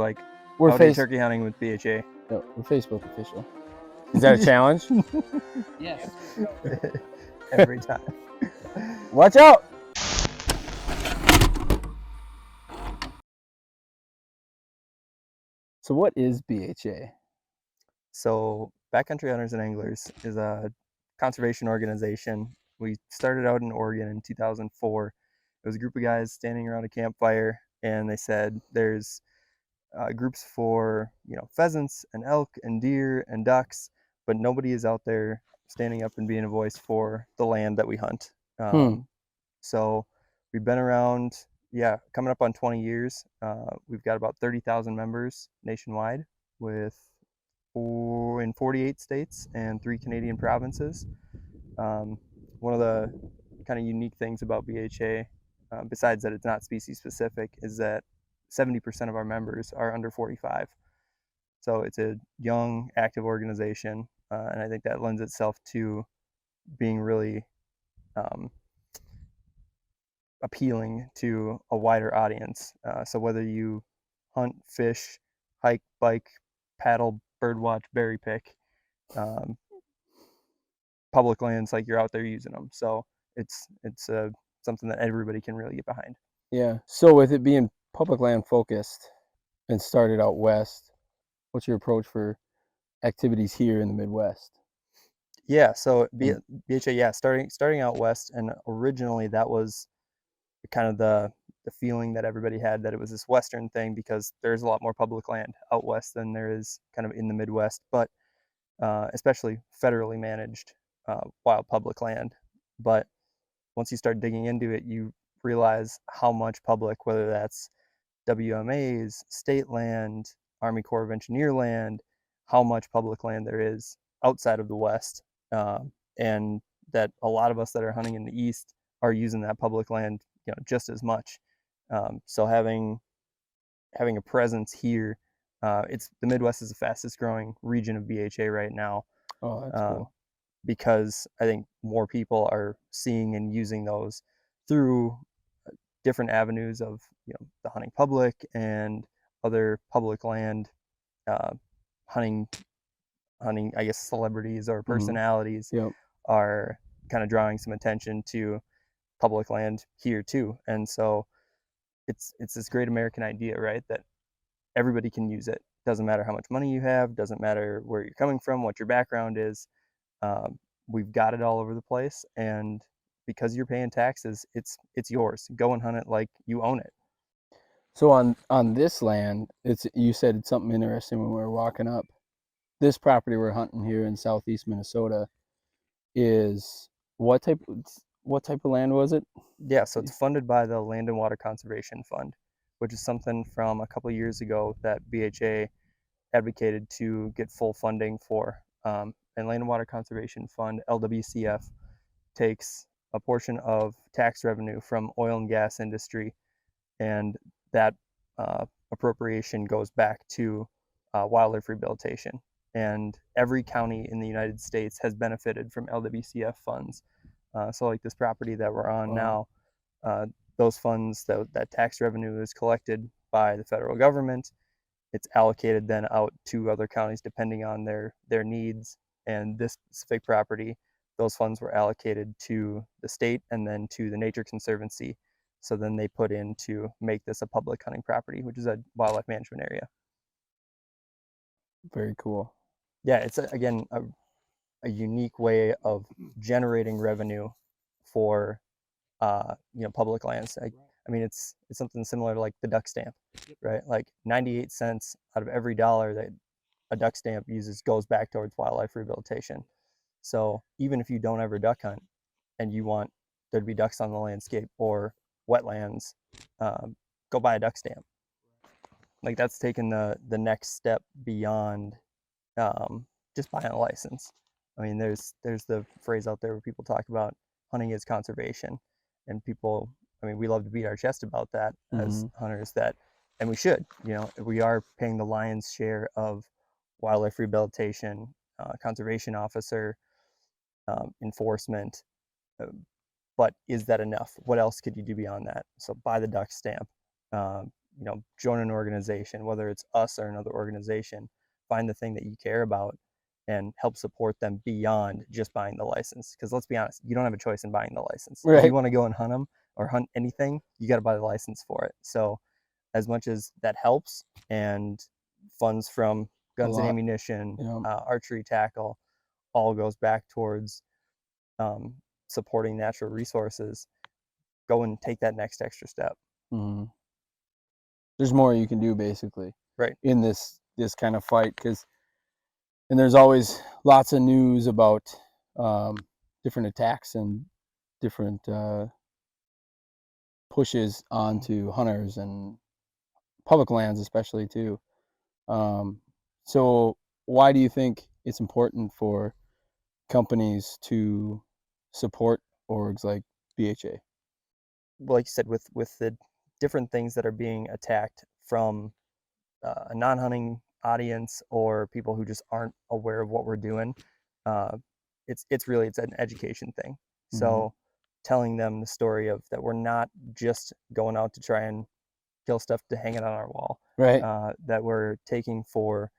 like We're Howdy Turkey Hunting with BHA. No, we're Facebook official. Is that a challenge? Yes. Every time. Watch out! So what is BHA? So Backcountry Hunters and Anglers is a conservation organization. We started out in Oregon in 2004. It was a group of guys standing around a campfire, and they said there's groups for pheasants and elk and deer and ducks, but nobody is out there standing up and being a voice for the land that we hunt. So we've been around, coming up on 20 years. We've got about 30,000 members nationwide, with in 48 states and 3 Canadian provinces. One of the kind of unique things about BHA, besides that it's not species specific, is that 70% of our members are under 45. So it's a young, active organization, and I think that lends itself to being really appealing to a wider audience. So whether you hunt, fish, hike, bike, paddle, birdwatch, berry pick, public lands, like, you're out there using them. So it's something that everybody can really get behind. Yeah. So with it being public land focused and started out west, what's your approach for activities here in the Midwest? Yeah, so BHA, starting out west, and originally that was kind of the feeling that everybody had, that it was this Western thing, because there's a lot more public land out west than there is kind of in the Midwest, but especially federally managed wild public land. But once you start digging into it, you realize how much public, whether that's WMAs, state land, Army Corps of Engineer land, how much public land there is outside of the West, and that a lot of us that are hunting in the East are using that public land, just as much. So having a presence here, it's the Midwest is the fastest growing region of BHA right now. Oh, that's cool. Because I think more people are seeing and using those through different avenues of the hunting public and other public land, hunting I guess celebrities or personalities Yep. are kind of drawing some attention to public land here too. And so it's this great American idea, right, that everybody can use it. Doesn't matter how much money you have, doesn't matter where you're coming from, what your background is. We've got it all over the place, and because you're paying taxes, it's yours. Go and hunt it like you own it. So on this land, you said it's something interesting when we were walking up. This property we're hunting here in southeast Minnesota is what type of land was it? Yeah, so it's funded by the Land and Water Conservation Fund, which is something from a couple of years ago that BHA advocated to get full funding for. And Land and Water Conservation Fund, LWCF, takes a portion of tax revenue from oil and gas industry, and that appropriation goes back to wildlife rehabilitation. And every county in the United States has benefited from LWCF funds. So like this property that we're on now, those funds, that tax revenue is collected by the federal government. It's allocated then out to other counties depending on their needs. And this specific property, those funds were allocated to the state and then to the Nature Conservancy. So then they put in to make this a public hunting property, which is a wildlife management area. Very cool. Yeah, it's again a unique way of generating revenue for public lands. I mean, it's something similar to like the duck stamp, right? Like 98 cents out of every dollar that a duck stamp uses goes back towards wildlife rehabilitation. So even if you don't ever duck hunt and you want there to be ducks on the landscape or wetlands, go buy a duck stamp. Like, that's taking the next step beyond just buying a license. I mean, there's the phrase out there where people talk about hunting is conservation, and people, I mean, we love to beat our chest about that as hunters, and we should. We are paying the lion's share of wildlife rehabilitation, conservation officer, enforcement. But is that enough? What else could you do beyond that? So buy the duck stamp. join an organization, whether it's us or another organization, find the thing that you care about and help support them beyond just buying the license. Because let's be honest, you don't have a choice in buying the license. If you Right. want to go and hunt them or hunt anything, you got to buy the license for it. So as much as that helps, and funds from A guns and lot. ammunition, Yeah. archery tackle, all goes back towards um, supporting natural resources, go and take that next extra step. Mhm. There's more you can do basically Right. in this kind of fight, and there's always lots of news about different attacks and different pushes onto hunters and public lands, especially too. Um, so, why do you think it's important for companies to support orgs like BHA? Like you said, with the different things that are being attacked from a non-hunting audience or people who just aren't aware of what we're doing, uh, it's an education thing. Mm-hmm. So telling them the story of that we're not just going out to try and kill stuff to hang it on our wall, Right. that we're taking for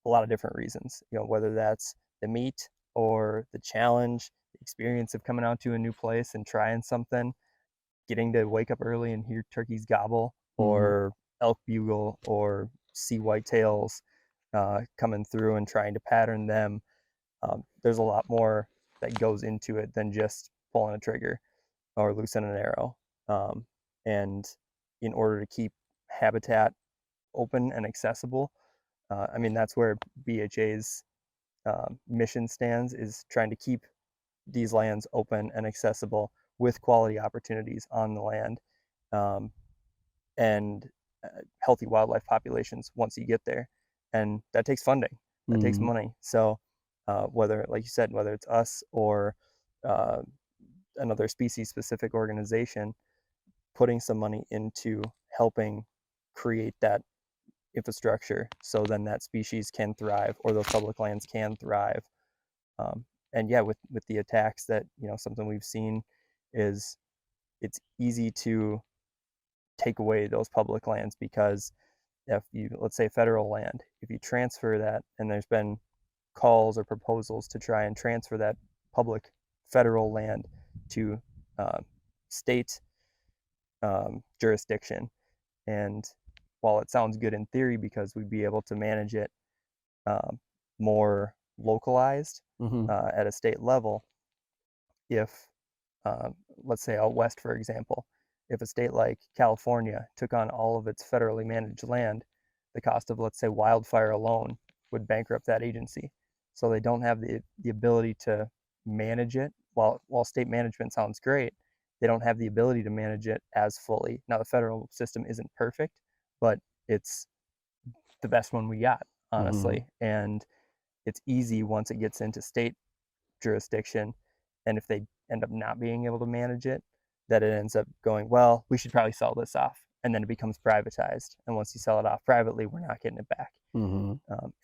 a lot of different reasons. Whether that's the meat or the challenge, the experience of coming out to a new place and trying something, getting to wake up early and hear turkeys gobble, Mm-hmm. or elk bugle, or see whitetails coming through and trying to pattern them. There's a lot more that goes into it than just pulling a trigger or loosening an arrow. And in order to keep habitat open and accessible, I mean, that's where BHA's mission stands, is trying to keep these lands open and accessible with quality opportunities on the land, um, and healthy wildlife populations once you get there. And that takes funding, that takes Mm-hmm. money. So whether, like you said, whether it's us or uh, another species specific organization, putting some money into helping create that infrastructure so then that species can thrive or those public lands can thrive. And yeah, with the attacks, that something we've seen is it's easy to take away those public lands, because if you, let's say, federal land, if you transfer that, and there's been calls or proposals to try and transfer that public federal land to uh, state jurisdiction. And while it sounds good in theory because we'd be able to manage it um, more localized Mm-hmm. at a state level, if uh, let's say out west, for example, if a state like California took on all of its federally managed land, the cost of, let's say, wildfire alone would bankrupt that agency. So they don't have the ability to manage it. While state management sounds great, they don't have the ability to manage it as fully. Now, the federal system isn't perfect, but it's the best one we got, Mm-hmm. honestly. And it's easy once it gets into state jurisdiction. And if they end up not being able to manage it, that it ends up going, well, we should probably sell this off. And then it becomes privatized. And once you sell it off privately, we're not getting it back. Mm-hmm.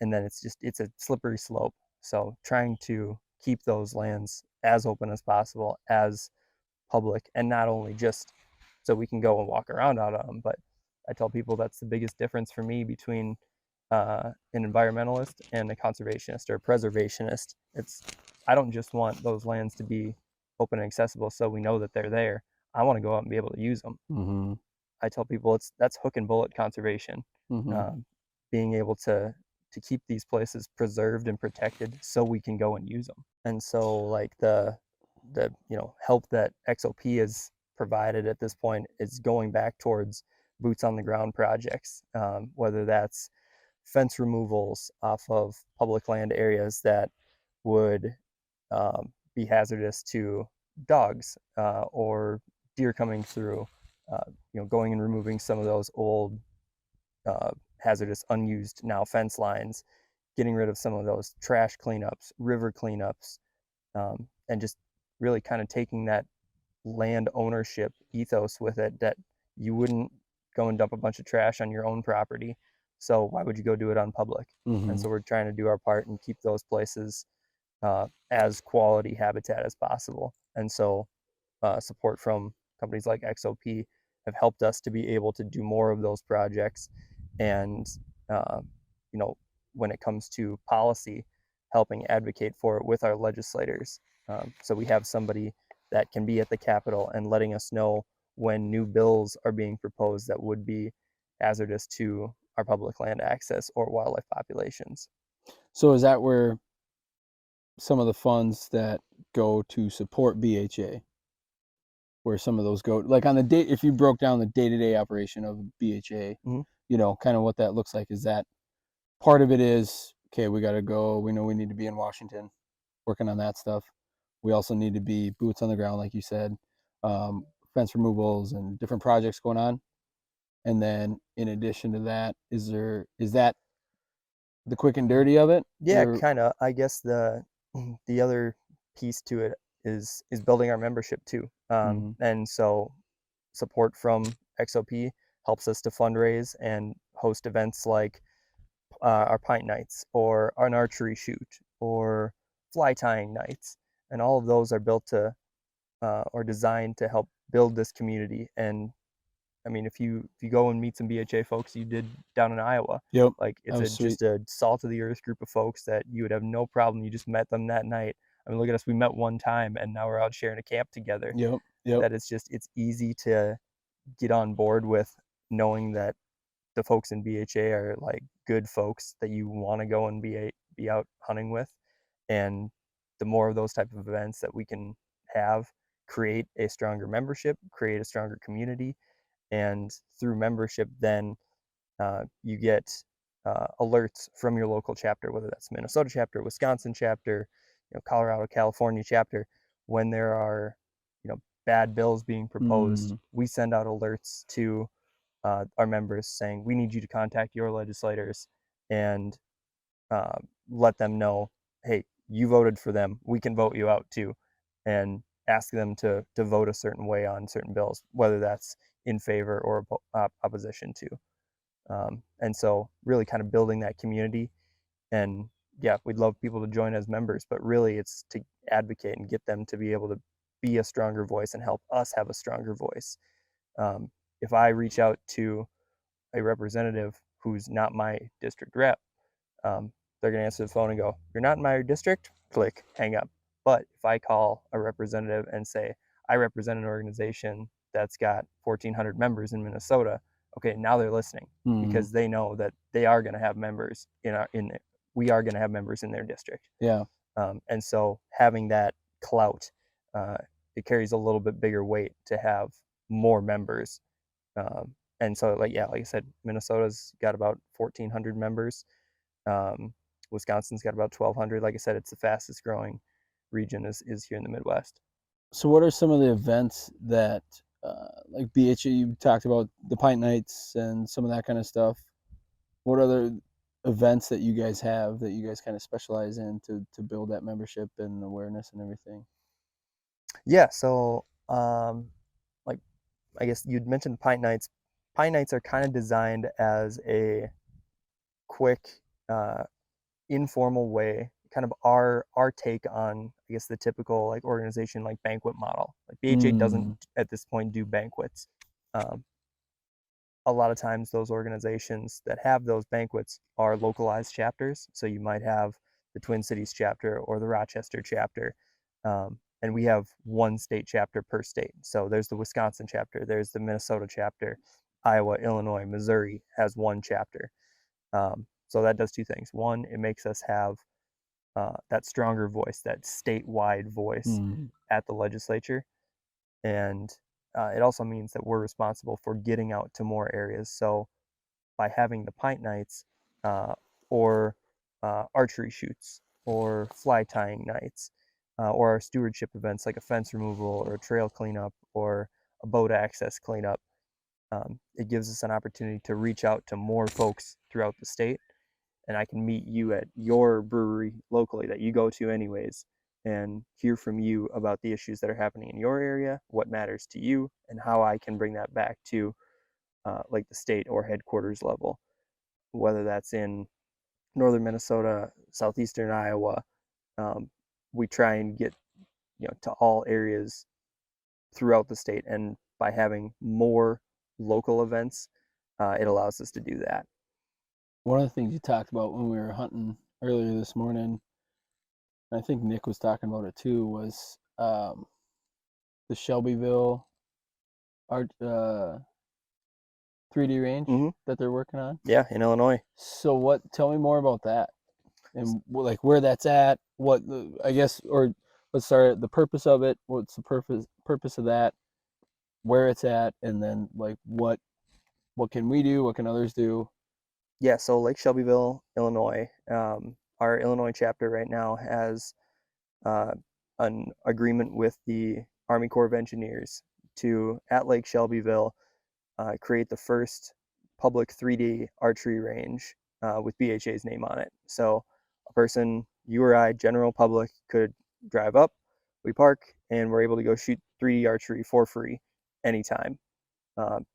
And then it's a slippery slope. So trying to keep those lands as open as possible, as public, and not only just so we can go and walk around out of them, but I tell people that's the biggest difference for me between an environmentalist and a conservationist or a preservationist. I don't just want those lands to be open and accessible so we know that they're there. I want to go out and be able to use them. Mm-hmm. I tell people that's hook and bullet conservation, Mm-hmm. um, being able to keep these places preserved and protected so we can go and use them. And so, like, the help that XOP has provided at this point is going back towards boots on the ground projects, whether that's fence removals off of public land areas that would be hazardous to dogs, or deer coming through. Going and removing some of those old hazardous, unused now fence lines, getting rid of some of those trash cleanups, river cleanups, and just really kind of taking that land ownership ethos with it, that you wouldn't go and dump a bunch of trash on your own property. So why would you go do it on public? And Mm-hmm. so we're trying to do our part and keep those places as quality habitat as possible. And so support from companies like XOP have helped us to be able to do more of those projects. And uh, you know, when it comes to policy, helping advocate for it with our legislators. So we have somebody that can be at the Capitol and letting us know when new bills are being proposed that would be hazardous to our public land access or wildlife populations. So is that where some of the funds that go to support BHA, where some of those go, like on the day, if you broke down the day-to-day operation of BHA, Mhm. you know, kind of what that looks like? Is that part of it is, okay, we got to go, we know we need to be in Washington working on that stuff. We also need to be boots on the ground, like you said, fence removals and different projects going on. And then in addition to that, is that the quick and dirty of it? Yeah, Or kind of. I guess the other piece to it is building our membership too. Mhm. And so support from XOP helps us to fundraise and host events like our pint nights or an archery shoot or fly tying nights, and all of those are built to or designed to help build this community. And I mean, if you go and meet some BHA folks you did down in Iowa, Yep, like that it's was a sweet. just a salt of the earth group of folks that you would have no problem. You just met them that night. I mean, look at us. We met one time, and now we're out sharing a camp together. Yep, yep. That it's easy to get on board with, knowing that the folks in BHA are like good folks that you want to go and be out hunting with. And the more of those type of events that we can have, create a stronger membership, create a stronger community. And through membership, then you get alerts from your local chapter, whether that's Minnesota chapter, Wisconsin chapter, Colorado, California chapter. When there are bad bills being proposed, Mm, we send out alerts to our members saying we need you to contact your legislators and uh, let them know, hey, you voted for them, we can vote you out too, and ask them to vote a certain way on certain bills, whether that's in favor or opposition to. And so really kind of building that community. And yeah, we'd love people to join as members, but really it's to advocate and get them to be able to be a stronger voice and help us have a stronger voice. If I reach out to a representative who's not my district rep, they're going to answer the phone and go, "You're not in my district," click, hang up. But if I call a representative and say, "I represent an organization that's got 1,400 members in Minnesota," okay, now they're listening mm, because they know that they are going to have members we are going to have members in their district. yeah. And so having that clout, uh, it carries a little bit bigger weight to have more members. And so, like, yeah, like I said, Minnesota's got about 1,400 members. Um, Wisconsin's got about 1,200. Like I said, it's the fastest growing region is here in the Midwest. So what are some of the events that, like BHA, you talked about the pint nights and some of that kind of stuff. What other events that you guys have that you guys kind of specialize in to build that membership and awareness and everything? Yeah, so like I guess you'd mentioned pint nights. Pint nights are kind of designed as a quick, uh, informal way, kind of our take on, I guess, the typical like organization like banquet model. Like BHA doesn't Mm, at this point do banquets. Um, a lot of times those organizations that have those banquets are localized chapters. So you might have the Twin Cities chapter or the Rochester chapter. And we have one state chapter per state. So there's the Wisconsin chapter, there's the Minnesota chapter, Iowa, Illinois, Missouri has one chapter. So that does two things. One, it makes us have that stronger voice, that statewide voice mm, at the legislature. And it also means that we're responsible for getting out to more areas. So by having the pint nights or archery shoots or fly tying nights or our stewardship events like a fence removal or a trail cleanup or a boat access cleanup, it gives us an opportunity to reach out to more folks throughout the state. And I can meet you at your brewery locally that you go to anyways and hear from you about the issues that are happening in your area, what matters to you, and how I can bring that back to like the state or headquarters level, whether that's in northern Minnesota, southeastern Iowa. Um, we try and get to all areas throughout the state, and by having more local events, it allows us to do that. One of the things you talked about when we were hunting earlier this morning, I think Nick was talking about it too, was the Shelbyville art 3D range Hmm. that they're working on. Yeah, in Illinois. So what? Tell me more about that, and like where that's at. What I guess, or let's start at the purpose of it. What's the purpose of that? Where it's at, and then like what can we do? What can others do? Yeah, so Lake Shelbyville, Illinois. Our Illinois chapter right now has uh, an agreement with the Army Corps of Engineers to, at Lake Shelbyville, create the first public 3D archery range with BHA's name on it. So a person, you or I, general public, could drive up, we park, and we're able to go shoot 3D archery for free anytime.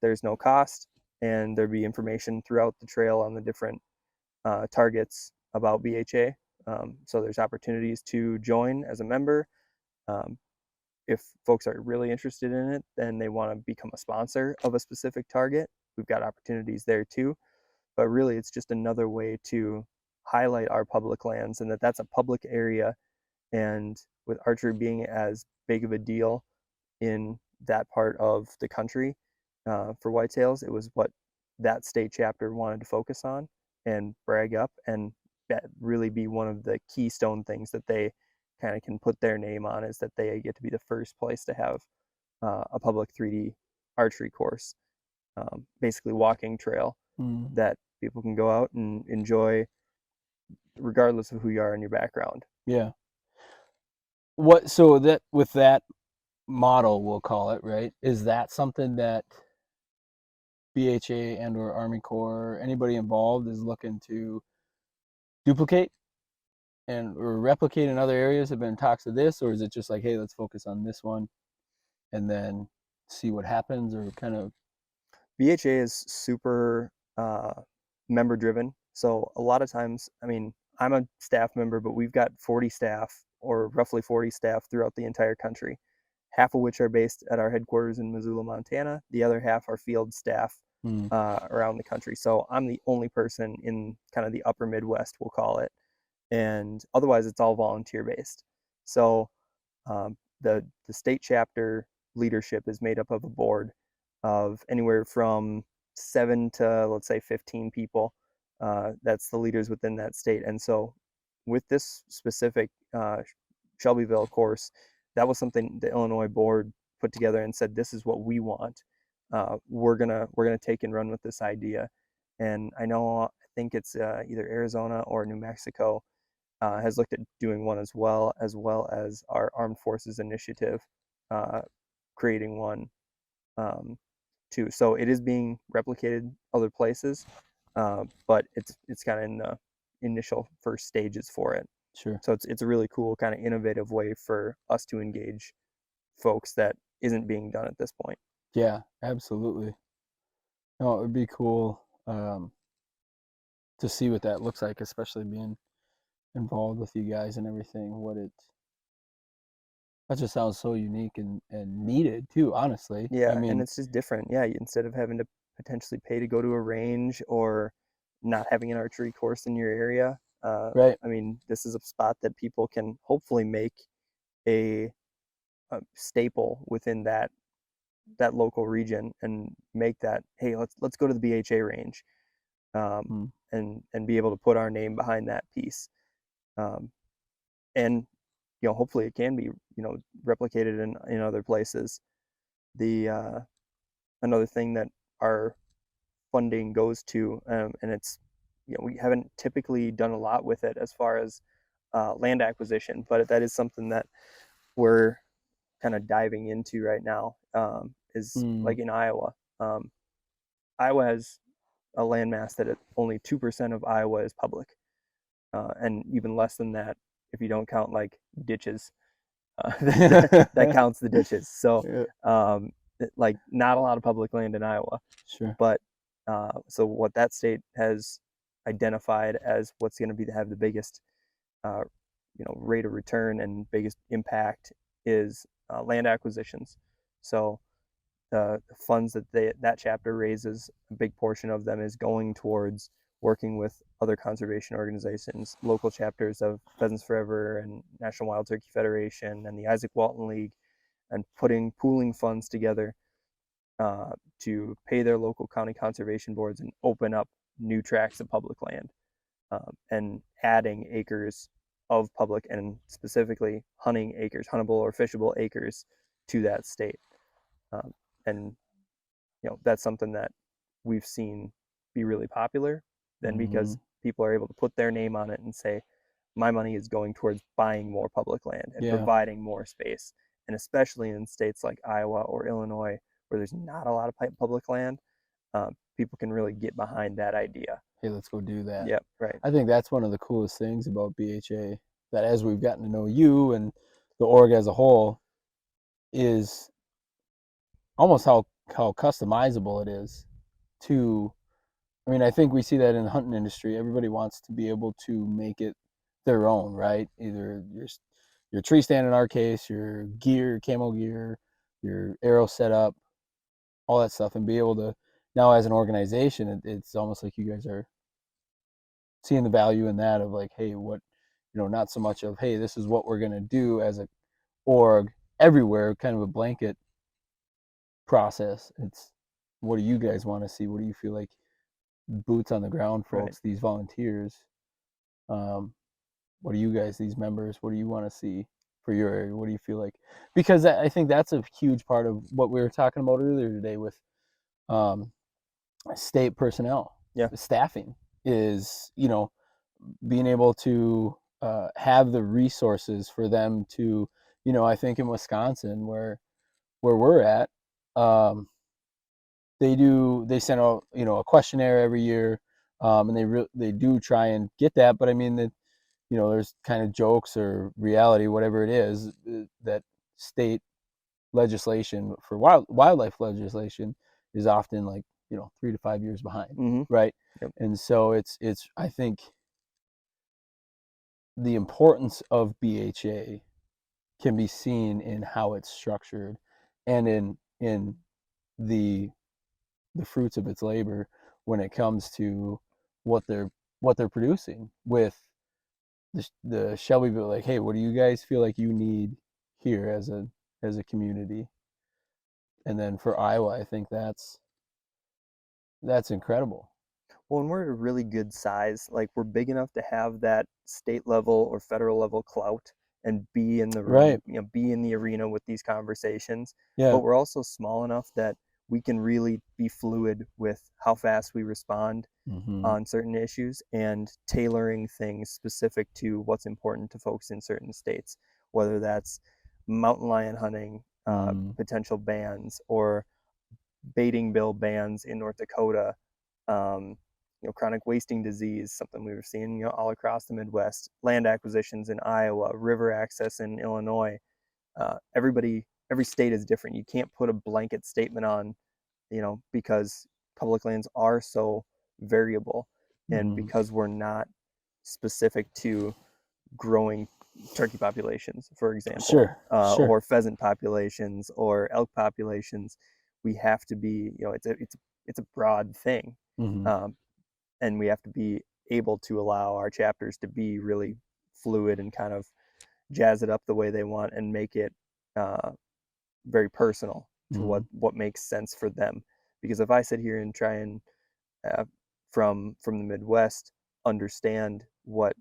There's no cost, and there'd be information throughout the trail on the different targets about BHA. So there's opportunities to join as a member. Um, if folks are really interested in it, then they want to become a sponsor of a specific target. We've got opportunities there too. But really, it's just another way to highlight our public lands and that that's a public area. And with archery being as big of a deal in that part of the country for whitetails, it was what that state chapter wanted to focus on and brag up, and that really be one of the keystone things that they kind of can put their name on, is that they get to be the first place to have a public 3D archery course, basically walking trail Mm, that people can go out and enjoy regardless of who you are in your background. yeah. What? So that with that model, we'll call it, right? Is that something that BHA and or Army Corps, anybody involved, is looking to duplicate and or replicate in other areas? Have been talks of this, or is it just like, hey, let's focus on this one and then see what happens, or kind of? BHA is super member driven. So a lot of times, I mean, I'm a staff member, but we've got 40 staff, or roughly 40 staff throughout the entire country, half of which are based at our headquarters in Missoula, Montana. The other half are field staff Mm, around the country. So I'm the only person in kind of the upper Midwest, we'll call it. And otherwise, it's all volunteer based. So the state chapter leadership is made up of a board of anywhere from 7 to, let's say, 15 people. That's the leaders within that state. And so with this specific Shelbyville course, that was something the Illinois board put together and said, this is what we want. We're gonna take and run with this idea. And I think it's either Arizona or New Mexico has looked at doing one, as well as our Armed Forces Initiative uh, creating one um, too. So it is being replicated other places, but it's kind of in the initial first stages for it. sure. So it's a really cool kind of innovative way for us to engage folks that isn't being done at this point. Yeah, absolutely. No, it would be cool to see what that looks like, especially being involved with you guys and everything. What it that just sounds so unique and needed too. Honestly, I Yeah, and mean, it's just different. Yeah, instead of having to potentially pay to go to a range or not having an archery course in your area, right? I mean, this is a spot that people can hopefully make a, a staple within that local region and make that, hey, let's go to the BHA range, Mm, and be able to put our name behind that piece, um, and hopefully it can be replicated in other places. The Another thing that our funding goes to, and it's we haven't typically done a lot with it as far as land acquisition, but that is something that we're kind of diving into right now. Is mm. like in Iowa. Iowa has a landmass that only 2% of Iowa is public, and even less than that if you don't count like ditches. That counts the ditches. So, Yeah, um, like not a lot of public land in Iowa. sure. But so what that state has identified as what's going to be to have the biggest uh, rate of return and biggest impact is land acquisitions. So the funds that that chapter raises, a big portion of them is going towards working with other conservation organizations, local chapters of Pheasants Forever and National Wild Turkey Federation and the Isaac Walton League, and pooling funds together to pay their local county conservation boards and open up new tracts of public land, and adding acres of public and specifically hunting acres, huntable or fishable acres to that state. And that's something that we've seen be really popular then, because people are able to put their name on it and say, my money is going towards buying more public land and providing more space. And especially in states like Iowa or Illinois, where there's not a lot of public land, people can really get behind that idea. Hey, let's go do that. Yep, right. I think that's one of the coolest things about BHA, that as we've gotten to know you and the org as a whole, is almost how customizable it is to, I mean, I think we see that in the hunting industry. Everybody wants to be able to make it their own, right? Either your tree stand, in our case, your gear, camo gear, your arrow setup, all that stuff, and be able to, now as an organization, it's almost like you guys are seeing the value in that, of like, hey, what, not so much of, hey, this is what we're going to do as a org everywhere, kind of a blanket process. It's, what do you guys want to see? What do you feel like, boots on the ground folks, right, these volunteers, what do you guys, these members, what do you want to see for your area? What do you feel like? Because I think that's a huge part of what we were talking about earlier today with state personnel. Yeah. Staffing is, being able to have the resources for them to, I think in Wisconsin, where we're at, they send out, a questionnaire every year, and they do try and get that. But I mean that, there's kind of jokes or reality, whatever it is, that state legislation for wildlife legislation is often like, 3 to 5 years behind, right? Yep. And so it's I think the importance of BHA can be seen in how it's structured, and in the fruits of its labor when it comes to what they're producing with the Shelbyville. Like, hey, what do you guys feel like you need here as a community? And then for Iowa, I think that's incredible. Well, and we're at a really good size. Like, we're big enough to have that state level or federal level clout and be in the room, right, be in the arena with these conversations. Yeah. But we're also small enough that we can really be fluid with how fast we respond on certain issues, and tailoring things specific to what's important to folks in certain states, whether that's mountain lion hunting, potential bans, or baiting bill bans in North Dakota, chronic wasting disease, something we were seeing, all across the Midwest, land acquisitions in Iowa, river access in Illinois. Every state is different. You can't put a blanket statement on, because public lands are so variable, and because we're not specific to growing turkey populations, for example, sure. or pheasant populations or elk populations, we have to be, it's a broad thing. And we have to be able to allow our chapters to be really fluid and kind of jazz it up the way they want and make it very personal to what makes sense for them. Because if I sit here and try and from the Midwest understand what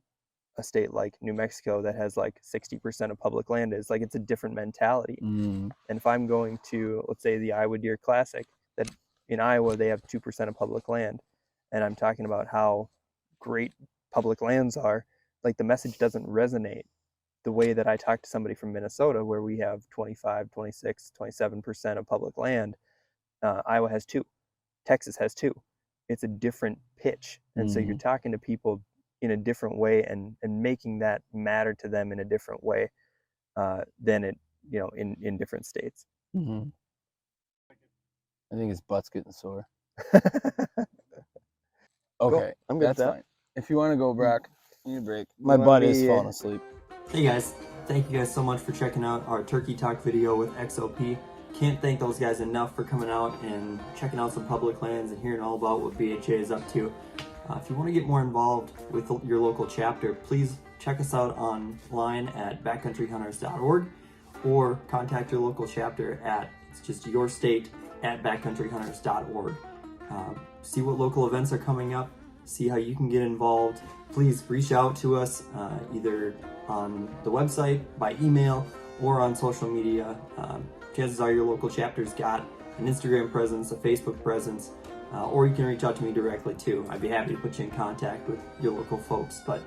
a state like New Mexico that has like 60% of public land is, like, it's a different mentality. And if I'm going to, let's say, the Iowa Deer Classic, that in Iowa they have 2% of public land, and I'm talking about how great public lands are, like, the message doesn't resonate the way that I talk to somebody from Minnesota, where we have 25, 26, 27% of public land. Iowa has 2. Texas has 2. It's a different pitch. And so you're talking to people in a different way, and making that matter to them in a different way than it, in different states. I think his butt's getting sore. Okay, cool. I'm good. That's fine. If you want to go, Brock, you need a break. My butt is falling asleep. Hey guys, thank you guys so much for checking out our Turkey Talk video with XOP. Can't thank those guys enough for coming out and checking out some public lands and hearing all about what BHA is up to. If you want to get more involved with your local chapter, please check us out online at backcountryhunters.org or contact your local chapter at, it's just your state, at backcountryhunters.org. See what local events are coming up, see how you can get involved. Please reach out to us either on the website, by email, or on social media. Chances are your local chapter's got an Instagram presence, a Facebook presence, or you can reach out to me directly too. I'd be happy to put you in contact with your local folks. But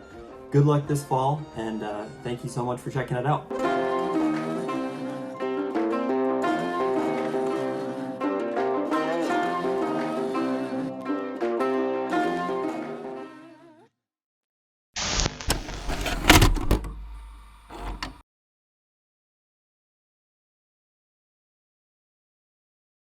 good luck this fall, and thank you so much for checking it out.